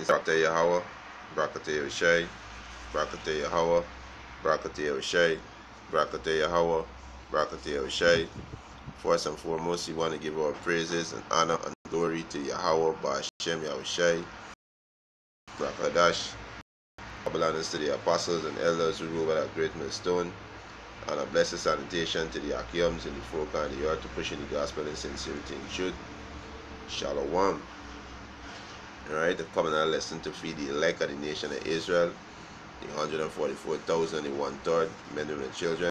Brakata Yahweh, Brakata Yahushai, Brakata Yahweh, Brakata Yahushai, Brakata Yahweh, Brakata Yahushai. First and foremost, we want to give our praises and honor and glory to Yahweh, Ba'ashem Yahushai, Brakadash, Babylonians to the apostles and elders who rule by that great millstone, and a blessed salutation to the Akiums in the folk and the earth to push in the gospel in sincerity and truth. Shalom. Alright, the covenant lesson to feed the elect of the nation of Israel, the 144,000, the 1/3, men, women, and children.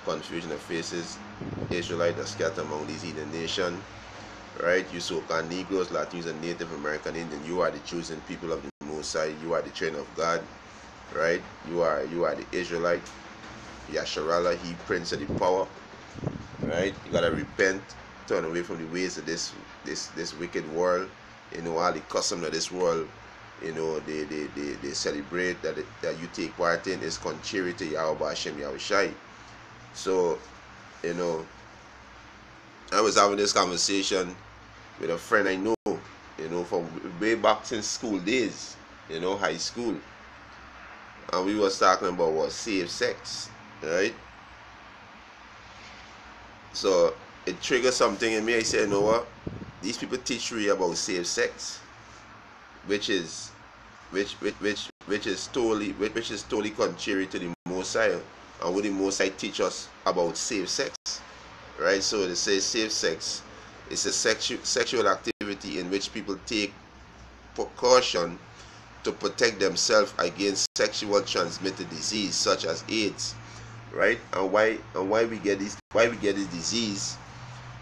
Confusion of faces, Israelite that scattered among these heathen nations. Right, you so-called Negroes, Latinos, and Native American Indian, you are the chosen people of the Most High. You are the children of God. Right, you are the Israelite. Yasharallah, he prince of the power. Right, you gotta repent, turn away from the ways of this wicked world. You know, all the customs of this world, you know, they celebrate that you take part in is contrary to Yahweh Ba'ashem Yahushai. So, you know, I was having this conversation with a friend I know, you know, from way back since school days, you know, high school. And we was talking about what safe sex, right? So it triggered something in me. I said, you know what? These people teach you about safe sex, which is totally contrary to the Most High, and what the Most High teach us about safe sex, right? So they say safe sex is a sexual activity in which people take precaution to protect themselves against sexual transmitted disease such as AIDS, right? And why we get this disease,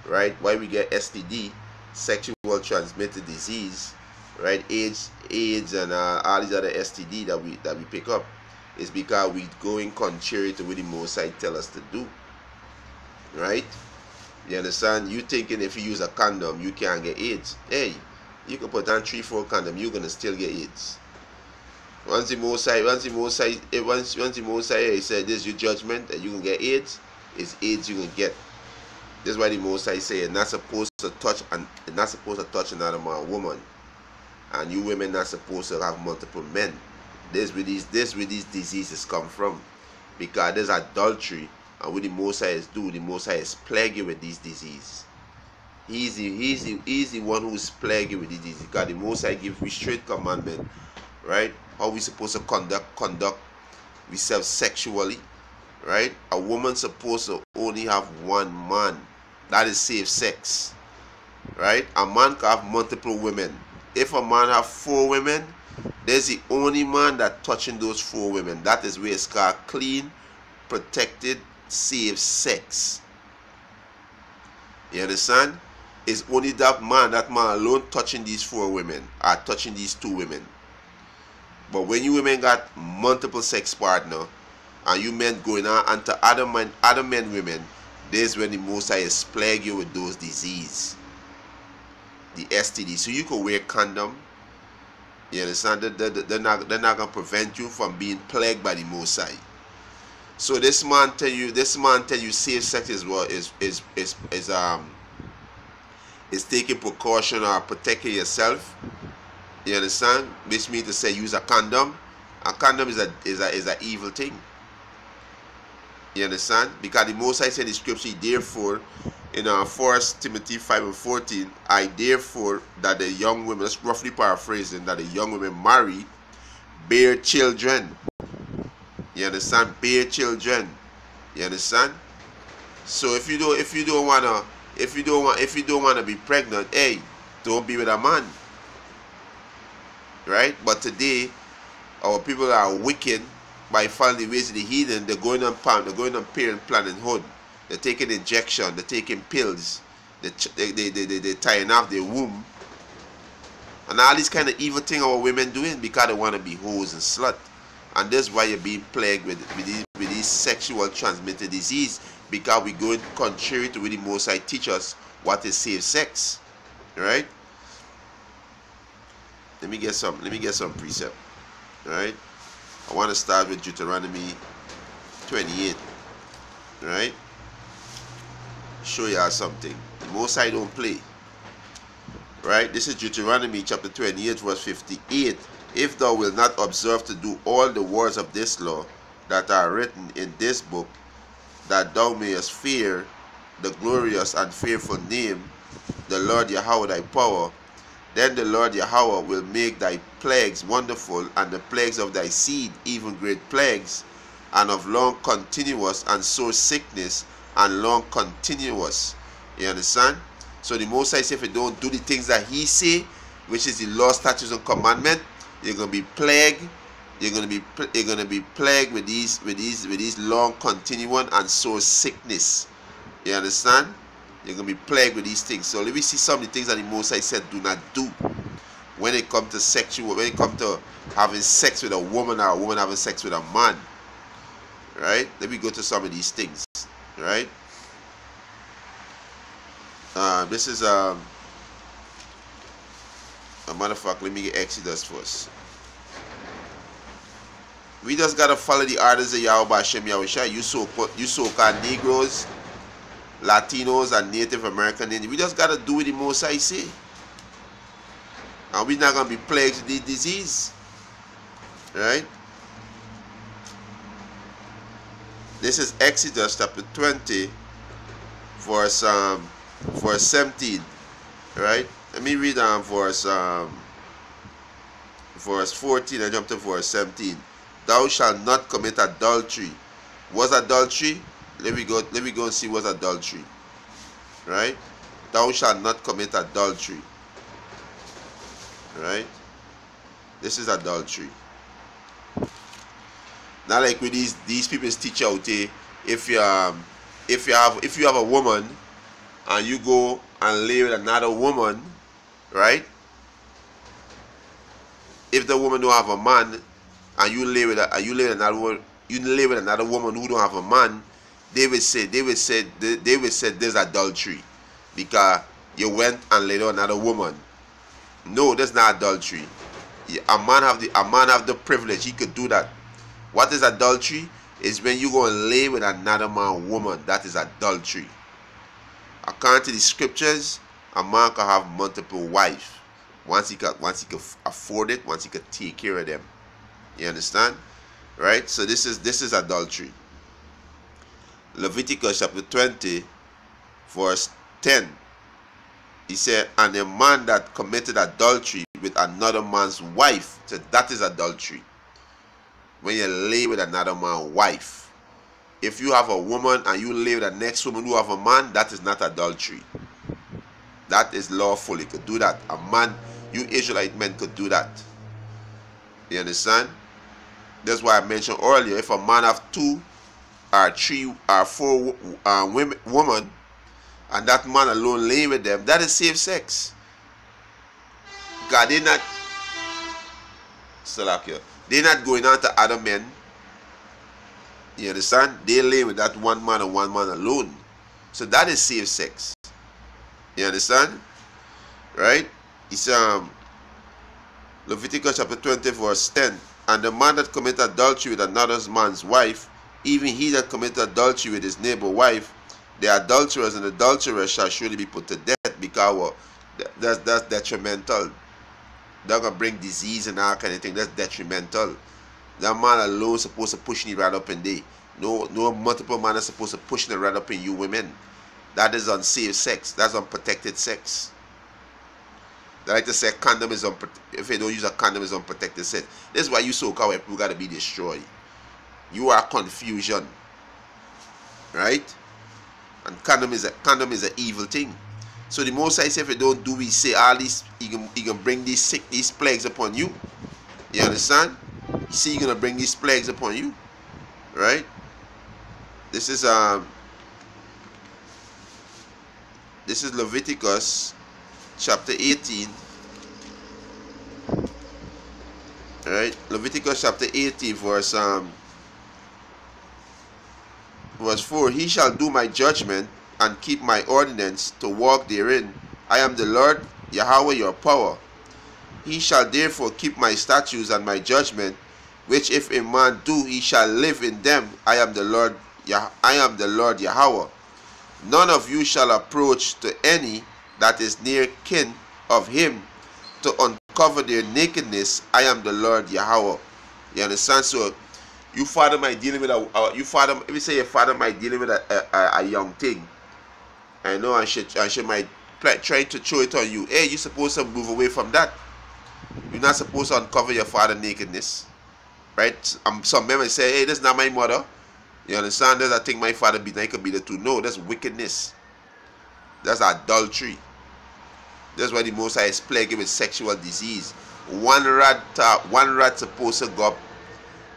right? Why we get STD, sexual transmitted disease, right? AIDS and all these other STD that we pick up is because we going contrary to what the Most High tell us to do, right? You understand? You thinking if you use a condom you can't get AIDS? Hey, you can put on 3-4 condom, you're gonna still get AIDS. Once the Most High said this is your judgment that you can get AIDS, it's AIDS you can get. This is why the Most High say you're not supposed to touch another man or woman, and you women not supposed to have multiple men. This where these diseases come from, because there's adultery, and what the Most High is do, the Most High is plague you with these diseases. He's the one who's plague you with these diseases, because the Most High give we straight commandment, right? How we supposed to conduct ourselves sexually, right? A woman supposed to only have one man. That is safe sex, right? A man can have multiple women. If a man have 4 women, there's the only man that touching those 4 women. That is where it's called clean, protected, safe sex. You understand? It's only that man alone touching these 4 women, or touching these 2 women. But when you women got multiple sex partner, and you men going on into other men, women, this is when the Most High is plague you with those disease, the STD. So you can wear condom. You understand? They're not gonna prevent you from being plagued by the Most High. So this man tell you safe sex is what is taking precaution or protecting yourself. You understand? Which means to say use a condom. A condom is a evil thing. You understand? Because the Most High said in the scripture, therefore, in 1 Timothy 5:14, I therefore that the young women, that's roughly paraphrasing, that the young women marry, bear children. You understand? Bear children. You understand? So if you don't wanna be pregnant, hey, don't be with a man. Right? But today, our people are wicked by following the ways of the heathen. They're going on parent planninghood. They're taking injection. They're taking pills. They're tying off their womb. And all these kind of evil thing our women doing because they want to be hoes and slut. And that's why you're being plagued with these sexual transmitted disease, because we're going contrary to what the Most High teach us what is safe sex. Right? Let me get some precept. Right? I want to start with Deuteronomy 28. Right? Show y'all something. The Most High don't play. Right? This is Deuteronomy chapter 28, verse 58. If thou wilt not observe to do all the words of this law that are written in this book, that thou mayest fear the glorious and fearful name, the Lord Yahweh thy power, then the Lord Yahweh will make thy plagues wonderful, and the plagues of thy seed even great plagues, and of long continuous and sore sickness, and long continuous. You understand? So the Most High said, if you don't do the things that He say, which is the law, statutes, and commandment, you're gonna be plagued. You're gonna be plagued with these long continuing and sore sickness. You understand? You're going to be plagued with these things. So let me see some of the things that the Most High said do not do when it comes to sexual, when it comes to having sex with a woman or a woman having sex with a man. Right? Let me go to some of these things. Right? This is a motherfucker. Let me get Exodus first. We just got to follow the orders of Yahweh Hashem Yahushua. You so-called Negroes, Latinos, and Native American Indians. We just got to do what the Most High say. And we're not going to be plagued with this disease. Right? This is Exodus chapter 20, verse 17. Right? Let me read verse 14 and jump to verse 17. Thou shalt not commit adultery. What's adultery? Let me go and see what's adultery. Right? Thou shalt not commit adultery. Right? This is adultery. Not like with these people's teach out there. If you have a woman and you go and lay with another woman, right? If the woman don't have a man and you lay with another woman who don't have a man, they would say there's adultery because you went and laid with another woman. No, that's not adultery. A man have the privilege. He could do that. What is adultery? Is when you go and lay with another man, woman. That is adultery. According to the scriptures, a man can have multiple wives once he can afford it, once he can take care of them. You understand? Right? So this is adultery. Leviticus chapter 20, verse 10. He said, and a man that committed adultery with another man's wife, so that is adultery. When you lay with another man's wife. If you have a woman and you lay with the next woman who have a man, that is not adultery. That is lawful. You could do that. A man, you Israelite men could do that. You understand? That's why I mentioned earlier, if a man have 2 or 3 or 4 women, and that man alone lay with them, that is safe sex. God, they're not going on to other men. You understand? They lay with that one man and one man alone. So that is safe sex. You understand? Right? It's Leviticus chapter 20, verse 10. And the man that committed adultery with another man's wife, even he that committed adultery with his neighbor's wife, the adulterers and adulterers shall surely be put to death, because that's detrimental. They're going to bring disease and all kind of thing. That's detrimental. That man alone is supposed to push you right up in there. No multiple man is supposed to push it right up in you women. That is unsafe sex. That's unprotected sex. They like to say condom is if you don't use a condom is unprotected sex. This is why you so-called people got to be destroyed. You are confusion. Right? And condom is an evil thing. So the Most High say if you don't do, we say all these, he can bring these plagues upon you. You understand? You see, he's gonna bring these plagues upon you. Right? This is Leviticus chapter 18. Right? Leviticus chapter 18, verse 4. He shall do my judgment and keep my ordinance to walk therein. I am the Lord Yahweh your power. He shall therefore keep my statutes and my judgment, which if a man do, he shall live in them. I am the Lord Yahweh. None of you shall approach to any that is near kin of him to uncover their nakedness. I am the Lord Yahweh. You understand? So you father might dealing with if you say your father might dealing with a young thing. I know I should might try to throw it on you. Hey, you're supposed to move away from that. You're not supposed to uncover your father's nakedness. Right? Some men say, hey, this is not my mother. You understand? There's a thing my father beat, I could be the two. No, that's wickedness. That's adultery. That's why the Most High is plagued with sexual disease. One rat supposed to go up.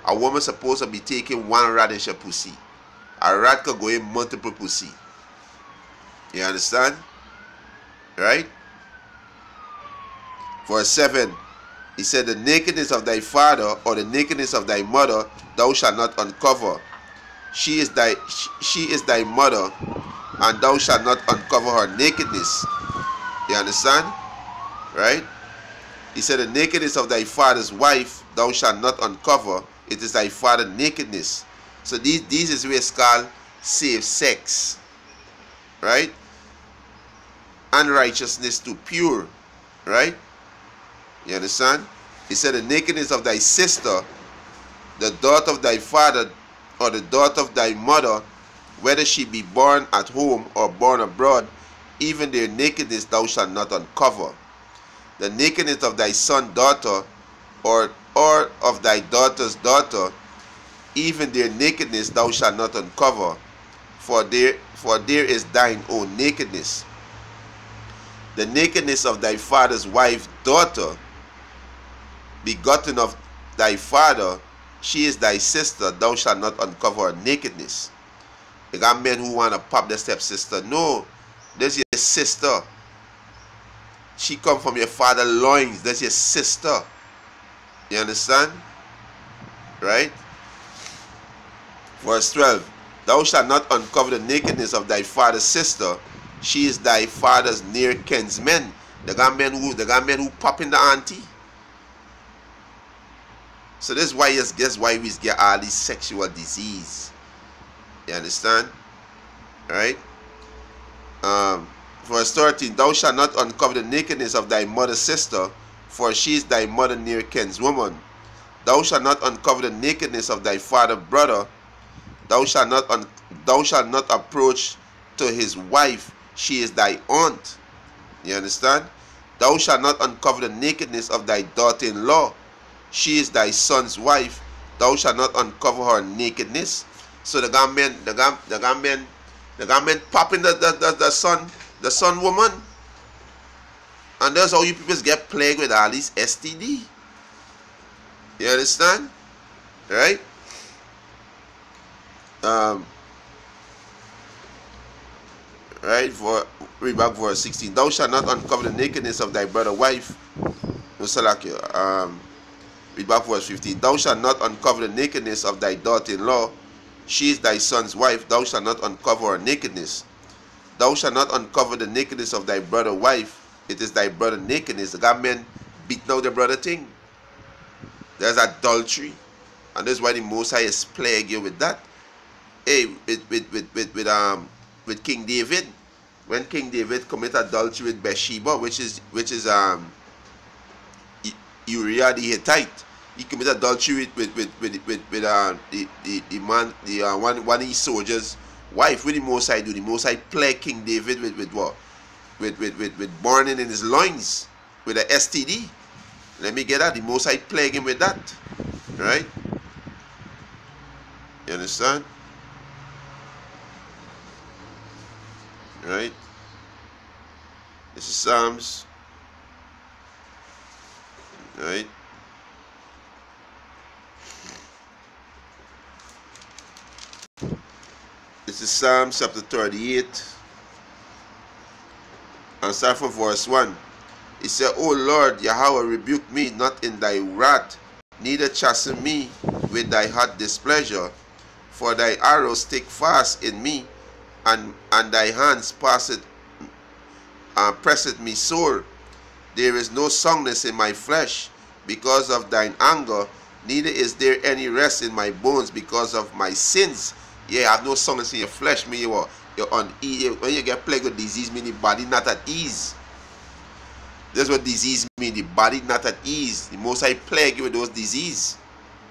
A woman supposed to be taking one rat in her pussy. A rat could go in multiple pussy. You understand? Right? Verse 7. He said, the nakedness of thy father or the nakedness of thy mother thou shalt not uncover. She is thy mother, and thou shalt not uncover her nakedness. You understand? Right? He said, the nakedness of thy father's wife thou shalt not uncover. It is thy father's nakedness. So this is where it's called safe sex. Right? Unrighteousness to pure. Right? You understand? He said, the nakedness of thy sister, the daughter of thy father, or the daughter of thy mother, whether she be born at home or born abroad, even their nakedness thou shalt not uncover. The nakedness of thy son, daughter, or of thy daughter's daughter, even their nakedness thou shalt not uncover, for there is thine own nakedness. The nakedness of thy father's wife, daughter, begotten of thy father, she is thy sister, thou shalt not uncover her nakedness. You got men who want to pop their stepsister. No, that's your sister. She come from your father's loins. That's your sister. You understand? Right? Verse 12. Thou shalt not uncover the nakedness of thy father's sister. She is thy father's near kinsman. They got men who pop in the auntie. So that's why we get all these sexual disease. You understand? Right? Verse 13. Thou shalt not uncover the nakedness of thy mother's sister, for she is thy mother near kinswoman. Thou shalt not uncover the nakedness of thy father's brother. Thou shalt not approach to his wife. She is thy aunt. You understand? Thou shalt not uncover the nakedness of thy daughter-in-law. She is thy son's wife. Thou shalt not uncover her nakedness. So the government popping the son woman. And that's how you people get plagued with all these STD. You understand? Right? Right? Read back verse 16. Thou shalt not uncover the nakedness of thy brother's wife. Read back verse 15. Thou shalt not uncover the nakedness of thy daughter-in-law. She is thy son's wife. Thou shalt not uncover her nakedness. Thou shalt not uncover the nakedness of thy brother's wife. It is thy brother's nakedness. The God men beating out their brother thing. There's adultery. And that's why the Most High is plagued you with that. Hey, with King David. When King David committed adultery with Bathsheba, which is Uriah the Hittite. He committed adultery with one of his soldiers' wife. What the Most High do? The Most High plague King David with what? With burning in his loins with a STD. Let me get that. The Most High plague him with that. Right? You understand? Right? This is Psalms. Right? This is Psalm chapter 38. And start from verse 1. He said, O Lord, Yahweh, rebuke me not in thy wrath, neither chasten me with thy hot displeasure. For thy arrows stick fast in me, and thy hands presseth me sore. There is no soundness in my flesh because of thine anger, neither is there any rest in my bones because of my sins. Yeah, you have no soundness in your flesh, mean you're uneasy. When you get plagued with disease, meaning your body not at ease. That's what disease means. The body not at ease. The Most High plague you with those disease.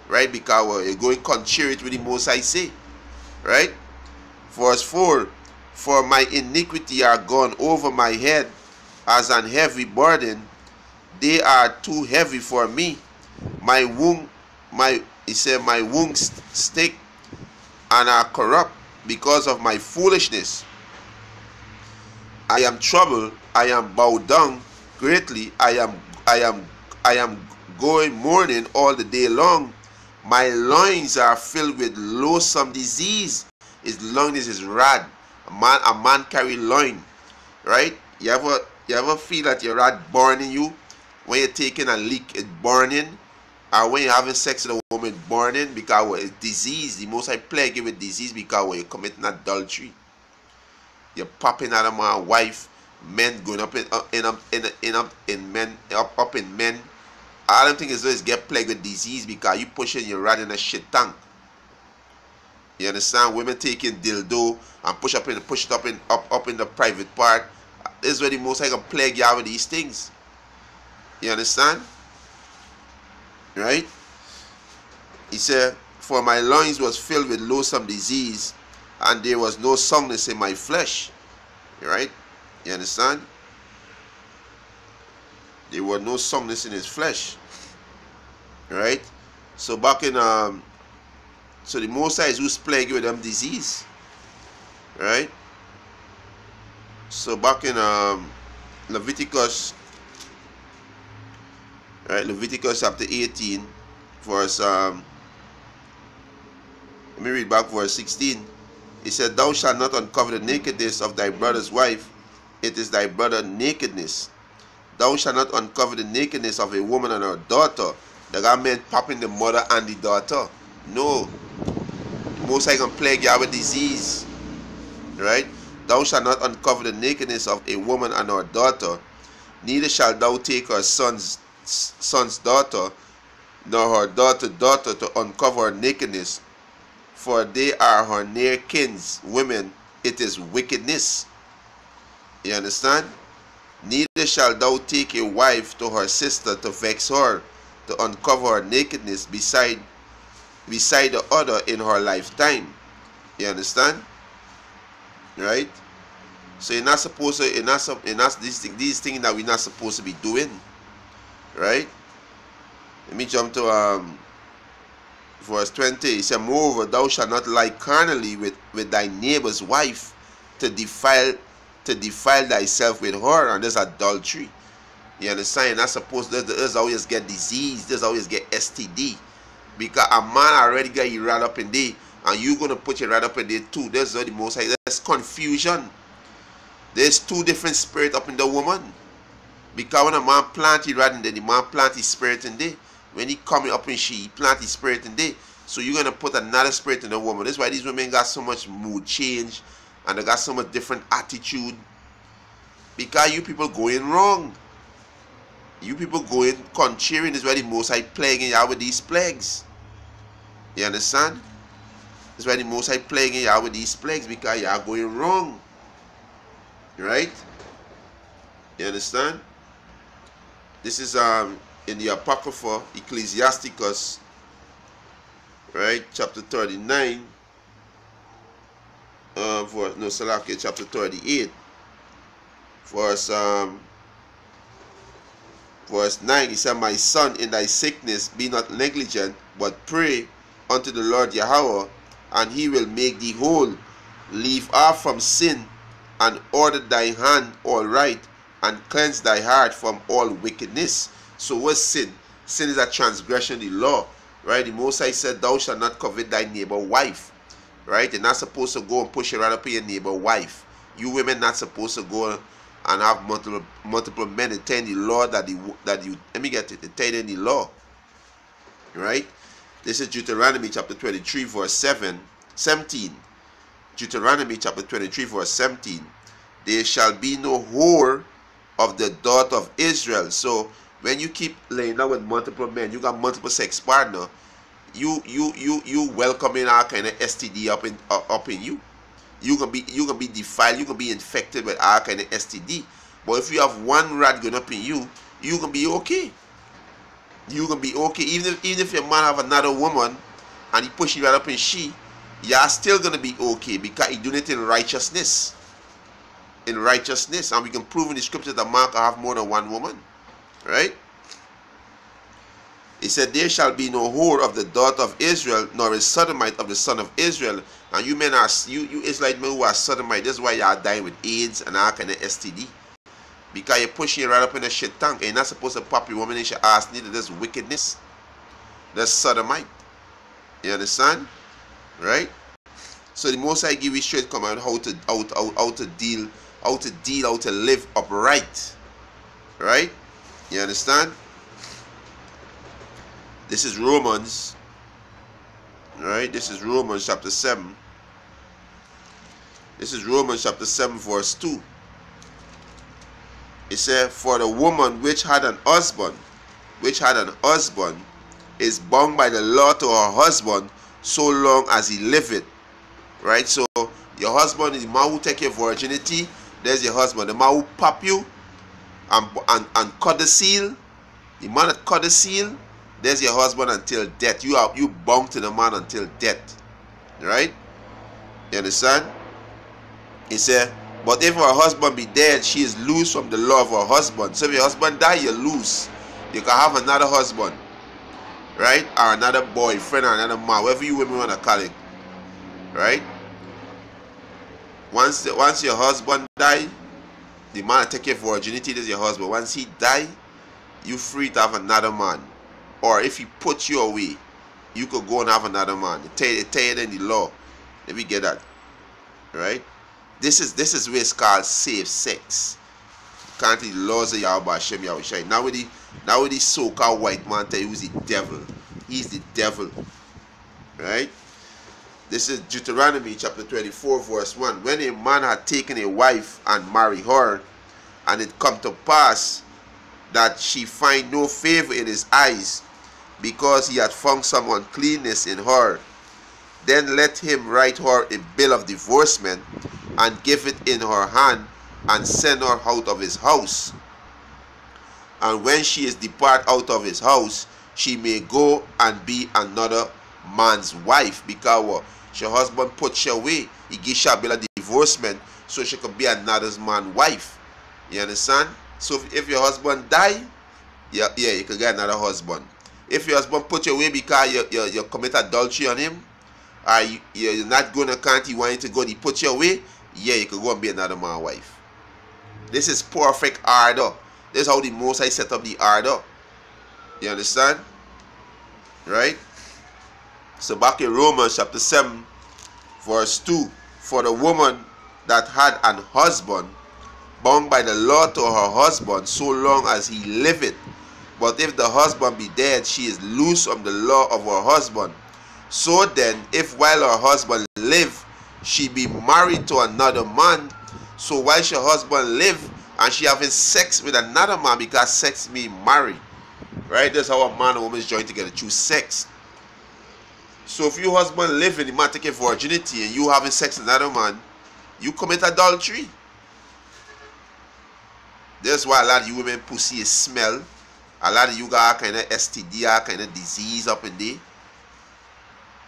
Right? Because you're going contrary to what the Most High say. Right? Verse 4. For my iniquity are gone over my head as an heavy burden. They are too heavy for me. My wounds stick and are corrupt because of my foolishness. I am troubled, I am bowed down greatly. I am going mourning all the day long. My loins are filled with loathsome disease. His loins is rad. A man carry loin, right? You ever feel that your rad burning you when you're taking a leak? It's burning, or when you're having sex with a woman, it's burning because it's disease. The Most High plague you with disease because when you're committing adultery, you're popping out of my wife. Men going up in men. All them things is get plagued with disease because you pushing your rod in a shit tank. You understand? Women taking dildo and push it up in the private part. This is where the Most High can plague you with these things. You understand? Right? He said, for my loins was filled with loathsome disease, and there was no soundness in my flesh. Right? You understand? There was no soundness in his flesh. Right? So back in so the Most High is who's plagued with them disease. Right? So back in Leviticus, right, Leviticus chapter 18, verse let me read back verse 16. It said, thou shalt not uncover the nakedness of thy brother's wife. It is thy brother's nakedness. Thou shalt not uncover the nakedness of a woman and her daughter. The God meant popping the mother and the daughter. No. The Most High can plague you with disease. Right? Thou shalt not uncover the nakedness of a woman and her daughter. Neither shalt thou take her son's daughter, nor her daughter to uncover her nakedness. For they are her near kins women. It is wickedness. You understand? Neither shalt thou take a wife to her sister to vex her, to uncover her nakedness beside the other in her lifetime. You understand? Right? So you're not supposed to, these things that we're not supposed to be doing. Right? Let me jump to verse 20. He said, moreover, thou shalt not lie carnally with thy neighbor's wife to defile thyself with her, and there's adultery. You understand? You're not supposed to. There's always get disease. There's always get STD. Because a man already got you right up in there, and you're going to put you right up in there too. There's the Most High. There's confusion. There's two different spirits up in the woman. Because when a man plant it right in there, the man plant his spirit in there. When he coming up in she, he plant his spirit in there. So you're going to put another spirit in the woman. That's why these women got so much mood change, and they got so much different attitude. Because you people going wrong. You people going contrary. Is why the Most High plaguing you with these plagues. You understand? That's why the Most High plaguing you with these plagues, because you are going wrong. Right? You understand? This is in the Apocrypha, Ecclesiasticus, right? Chapter 39. Chapter 38. Verse 9, he said, my son, in thy sickness be not negligent, but pray unto the Lord Yahweh, and he will make thee whole. Leave off from sin, and order thy hand all right, and cleanse thy heart from all wickedness. So what's sin? Sin is a transgression of the law, right? The Most High said, thou shalt not covet thy neighbor's wife, right? You're not supposed to go and push it right up in your neighbor's wife. You women not supposed to go and have multiple men and tell the law that you let me get it, they tell in the law, right? This is Deuteronomy chapter 23 verse 17. Deuteronomy chapter 23 verse 17. There shall be no whore of the daughter of Israel. So when you keep laying down with multiple men, you got multiple sex partner, you welcoming all kind of STD up in you. You gonna be defiled. You gonna be infected with all kind of STD. But if you have one rat going up in you, you can be okay. You can be okay. Even if your man have another woman and he push you right up in she, you're still gonna be okay because he doing it in righteousness. In righteousness. And we can prove in the scripture that man can have more than one woman. Right? He said, there shall be no whore of the daughter of Israel, nor a sodomite of the son of Israel. And you men are, you Israelite men who are sodomite, this is why you are dying with AIDS and all kind of STD. Because you're pushing it right up in the shit tank. And you're not supposed to pop your woman in your ass, neither. That's wickedness. That's sodomite. You understand? Right? So the Most High give you straight command how to deal, how to live upright. Right? You understand? This is Romans. Right? This is Romans chapter 7. This is Romans chapter 7 verse 2. It said, for the woman which had an husband, is bound by the law to her husband so long as he liveth. Right? So your husband is the man who take your virginity. There's your husband. The man who pop you and cut the seal. The man that cut the seal, there's your husband until death. You bound to the man until death. Right? You understand? He said, but if her husband be dead, she is loose from the law of her husband. So if your husband die, you're loose. You can have another husband. Right? Or another boyfriend or another man. Whatever you women want to call it. Right? Once your husband die, the man that take your virginity is your husband. Once he die, you free to have another man. Or if he puts you away, you could go and have another man. They tell you in the law. Let me get that. Right? This is where it's called safe sex. Can't the laws of Yahweh Hashem Yahushai. Now with the so-called white man tell you he's the devil. He's the devil. Right? This is Deuteronomy chapter 24 verse 1. When a man had taken a wife and married her, and it come to pass that she find no favor in his eyes, because he had found some uncleanness in her, then let him write her a bill of divorcement, and give it in her hand, and send her out of his house. And when she is depart out of his house, she may go and be another man's wife, because your husband put you away. He gives you a bill of divorcement, so she could be another man's wife. You understand? So if your husband die, yeah, you could get another husband. If your husband put you away because you commit adultery on him, or you're not going to count, he want you to go, he put you away, yeah, you could go and be another man's wife. This is perfect order. This is how the Most High set up the order. You understand? Right? So back in Romans chapter 7 verse 2. For the woman that had an husband, bound by the law to her husband so long as he liveth. But if the husband be dead, she is loose from the law of her husband. So then, if while her husband live, she be married to another man, so while her husband live, and she having sex with another man, because sex means marry. Right? That's how a man and woman is joined together through sex. So if your husband live and the man take your virginity, and you having sex with another man, you commit adultery. That's why a lot of you women pussy is smell. A lot of you got all kind of STD, all kind of disease up in there.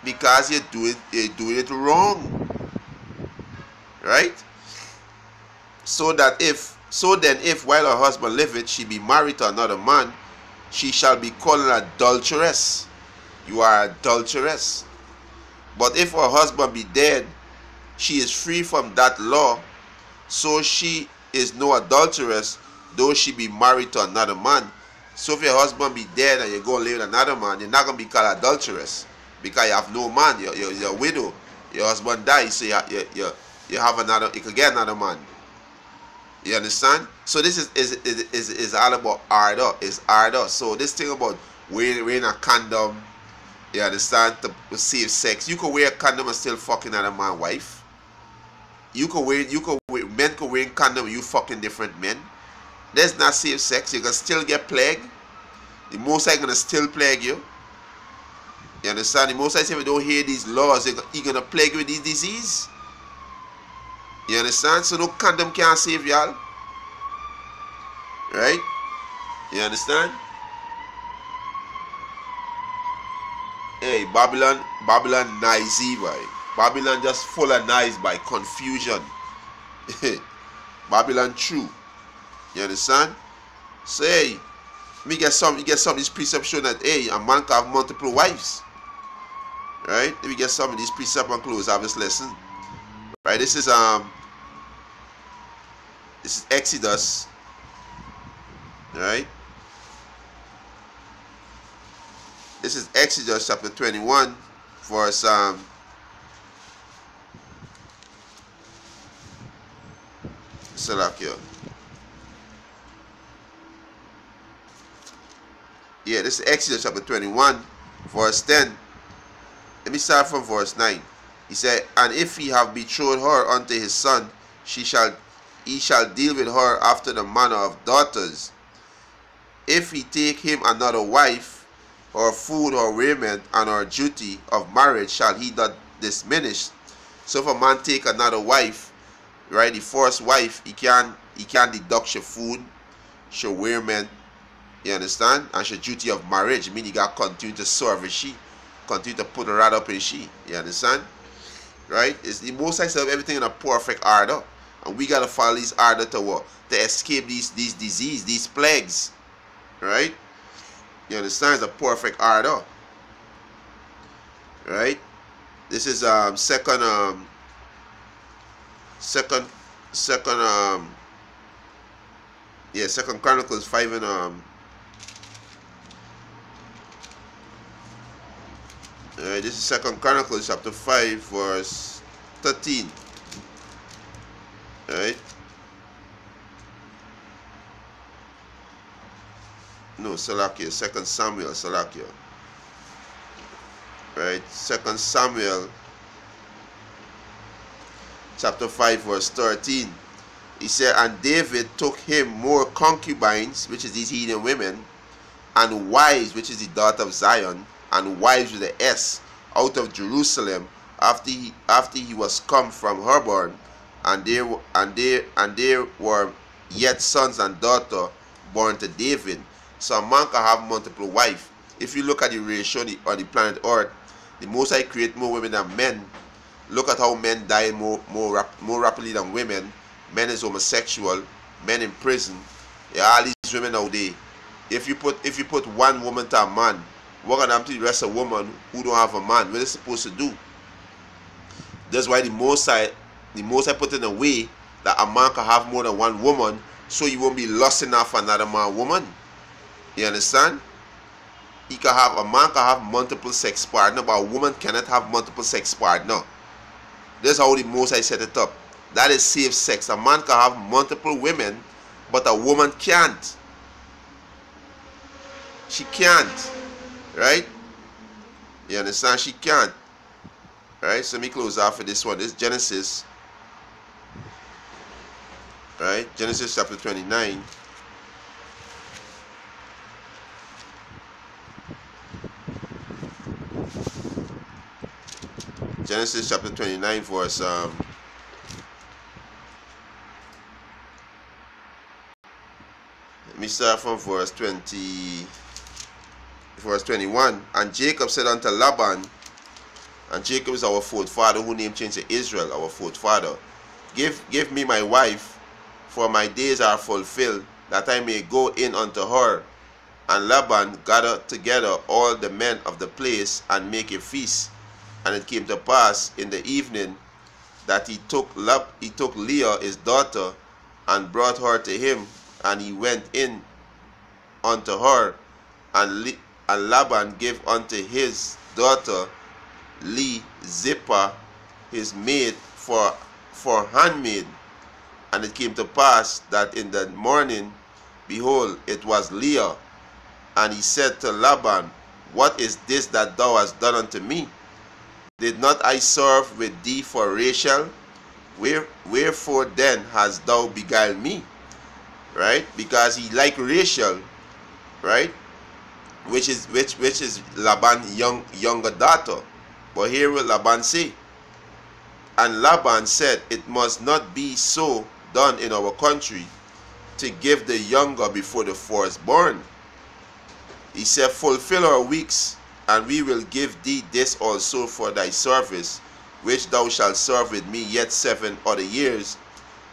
Because you're doing it wrong. Right? So then if while her husband liveth, she be married to another man, she shall be called an adulteress. You are adulteress. But if her husband be dead, she is free from that law, so she is no adulteress, though she be married to another man. So if your husband be dead and you go live with another man, you're not going to be called adulteress, because you have no man. You're a widow. Your husband dies, so you have another. You could get another man. You understand? So this is all about order. It's order. So this thing about wearing a condom, you understand, to save sex. You can wear a condom and still fucking another man's wife. Men can wear a condom and you fucking different men. That's not safe sex. You can still get plagued. The Most High gonna still plague you. You understand? The Most High say if you don't hear these laws, He gonna plague you with this disease. You understand? So no condom can't save y'all. Right? You understand? Hey, Babylon noisy, boy. Babylon just full of noise by confusion. Babylon true. You understand? So hey, you get some of these precepts showing that hey, a man can have multiple wives. Right? Let me get some of these precepts and close out this lesson. Right? This is Exodus. Right? This is Exodus chapter 21, verse Salakia. Yeah, this is Exodus chapter 21, verse 10. Let me start from verse 9. He said, and if he have betrothed her unto his son, he shall deal with her after the manner of daughters. If he take him another wife, her food, her raiment, and her duty of marriage shall he not diminish. So if a man take another wife, right, the first wife, he can deduct your food, your raiment, you understand, and your duty of marriage. I mean, you got to continue to service she, continue to put her right up in she. You understand? Right? It's the Most High set everything in a perfect order, and we got to follow these order to what? To escape these disease, these plagues. Right? You understand? It's a perfect order. Right? This is second Chronicles 5 and this is Second Chronicles chapter 5 verse 13. Right? No, Salakia, Second Samuel, Salakia. Right? Second Samuel chapter 5 verse 13. He said, and David took him more concubines, which is these heathen women, and wives, which is the daughter of Zion, and wives with the S, out of Jerusalem, after he was come from Hebron, and there were yet sons and daughters born to David. So a man can have multiple wives. If you look at the ratio on the planet Earth, the Most High create more women than men. Look at how men die more rapidly than women. Men is homosexual, men in prison. Yeah, all these women out there. If you put one woman to a man, what gonna happen to the rest of women who don't have a man? What are they supposed to do? That's why the Most High put in a way that a man can have more than one woman, so you won't be lusting after another man woman. You understand? A man can have multiple sex partner, but a woman cannot have multiple sex partner. That's how the Most High set it up. That is safe sex. A man can have multiple women, but a woman can't. She can't. Right? You understand? She can't. Right? So let me close off for this one. This is Genesis. Right? Genesis chapter 29. Genesis chapter 29 verse let me start from verse 21. And Jacob said unto Laban, and Jacob is our forefather, who name changed to Israel, our forefather, give me my wife, for my days are fulfilled, that I may go in unto her. And Laban gathered together all the men of the place and make a feast. And it came to pass in the evening that he took Leah his daughter and brought her to him, and he went in unto her, and Laban gave unto his daughter Zipporah his maid for handmaid. And it came to pass that in the morning, behold, it was Leah. And he said to Laban, what is this that thou hast done unto me? Did not I serve with thee for Rachel? Wherefore then hast thou beguiled me? Right? Because he liked Rachel, right? Which is Laban's younger daughter. But here will Laban say. And Laban said, it must not be so done in our country. to give the younger before the firstborn. He said, fulfill our weeks, and we will give thee this also for thy service, which thou shalt serve with me yet 7 other years.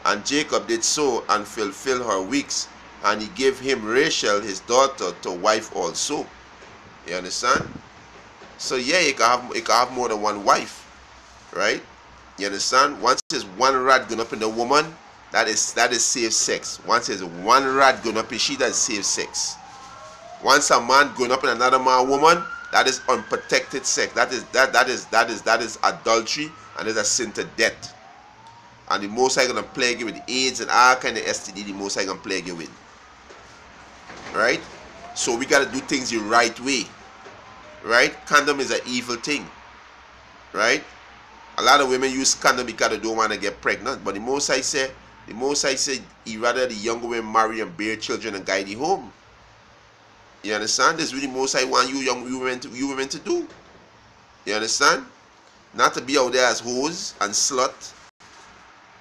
And Jacob did so, and fulfilled her weeks, and he gave him Rachel his daughter to wife also. You understand? So yeah, you can have more than one wife, right? You understand? Once there's one rat going up in the woman, that is safe sex. Once there's one rat going up in she, that is safe sex. Once a man going up in another man woman, that is unprotected sex. That is adultery, and is a sin to death. And the Most High gonna plague you with AIDS and all kind of STD. The Most High gonna plague you with. Right? So we gotta do things the right way. Right? Condom is an evil thing. Right? A lot of women use condom because they don't want to get pregnant. But the Most High said, he rather the younger women marry and bear children and guide you home. You understand? This is really Most High want you women to do. You understand? Not to be out there as hoes and slut.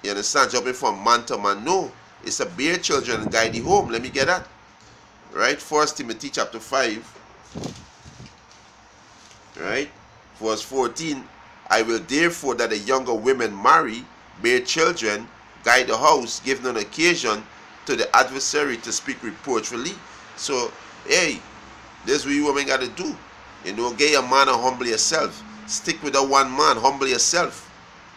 You understand? Jumping from man to man. No. It's to bear children and guide you home. Let me get that. Right? 1 Timothy chapter 5. Right? Verse 14. I will therefore that the younger women marry, bear children, guide the house, give no occasion to the adversary to speak reproachfully. So, hey, this is what you women got to do. You know, get your man and humble yourself. Stick with the one man, humble yourself.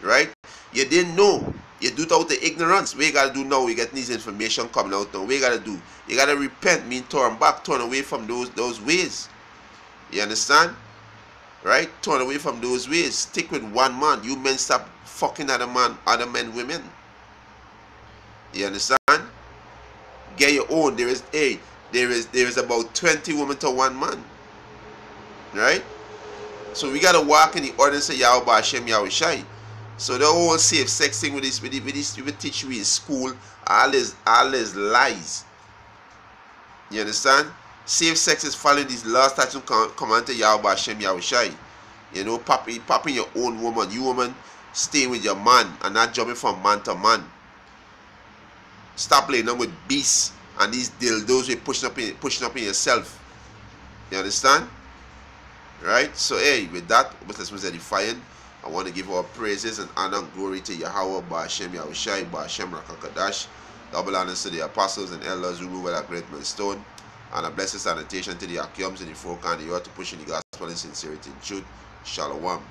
Right? You didn't know. You do it out the ignorance. What you got to do now? You get this information coming out now. What you got to do? You got to repent, mean turn back, turn away from those ways. You understand? Right? Turn away from those ways. Stick with one man. You men stop fucking other men, women. You understand? Get your own. There is about 20 women to one man. Right? So we gotta walk in the ordinance of Yahweh Hashem Yahushai. So the whole safe sex thing with this we teach you in school, all is lies. You understand? Safe sex is following these last statute command to Yahweh Hashem Yahushai. You know, popping your own woman. You woman staying with your man and not jumping from man to man. Stop playing them with beasts and these dildos you're pushing up in yourself. You understand? Right? So hey, with that, let's Edification. I want to give our praises and honor and glory to Yahweh Ba'ashem Yahushai, Ba'ashem Rakakadash. Double honors to the apostles and elders who rule at a great millstone. And a blessed sanitation to the Akiums and the folk and the earth to push in the gospel in sincerity and truth. Shalom.